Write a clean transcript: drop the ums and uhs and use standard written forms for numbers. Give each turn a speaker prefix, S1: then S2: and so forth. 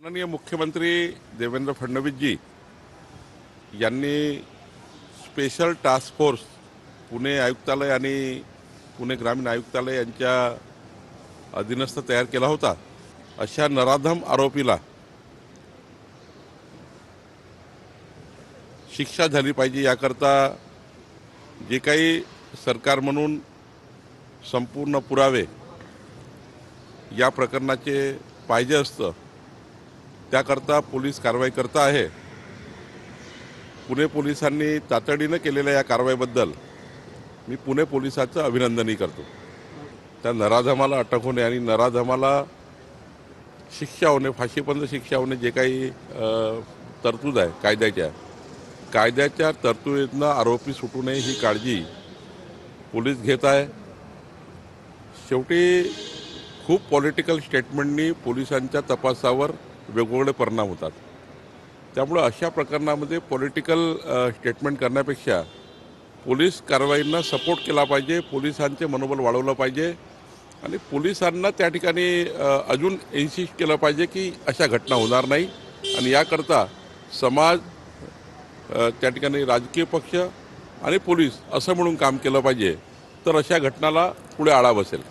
S1: माननीय मुख्यमंत्री देवेंद्र फडणवीस जी यांनी स्पेशल टास्क फोर्स पुणे आयुक्तालय आणि पुणे ग्रामीण आयुक्तालय यांच्या अधीनस्थ तयार केला होता। अशा नराधम आरोपीला शिक्षा झाली पाहिजे याकरता जे काही सरकार म्हणून संपूर्ण पुरावे या प्रकरणाचे पाहिजे असतं त्याकरता पोलीस कारवाई करता आहे। पुणे पोलिसांनी तातडीने केलेल्या या कारवाईबद्दल मी पुणे पोलिसांचं अभिनंदनही करतो। त्या नराधमाला अटक होणे आणि नराधमाला शिक्षा होणे, फाशीपर्यंत शिक्षा होणे जे काही तरतूद आहे कायद्याच्या तरतुदीतनं आरोपी सुटू नये ही काळजी पोलीस घेत आहे। शेवटी खूप पॉलिटिकल स्टेटमेंटनी पोलिसांच्या तपासावर वेगवेगळे परिणाम होतात। त्यामुळे अशा प्रकरणामध्ये पॉलिटिकल स्टेटमेंट करण्यापेक्षा पोलीस कारवाईंना सपोर्ट केला पाहिजे, पोलिसांचे मनोबल वाढवलं पाहिजे आणि पोलिसांना त्या ठिकाणी अजून इन्सिस्ट केलं पाहिजे की अशा घटना होणार नाही आणि याकरता समाज, त्या ठिकाणी राजकीय पक्ष आणि पोलीस असं म्हणून काम केलं पाहिजे, तर अशा घटनाला पुढे आळा बसेल।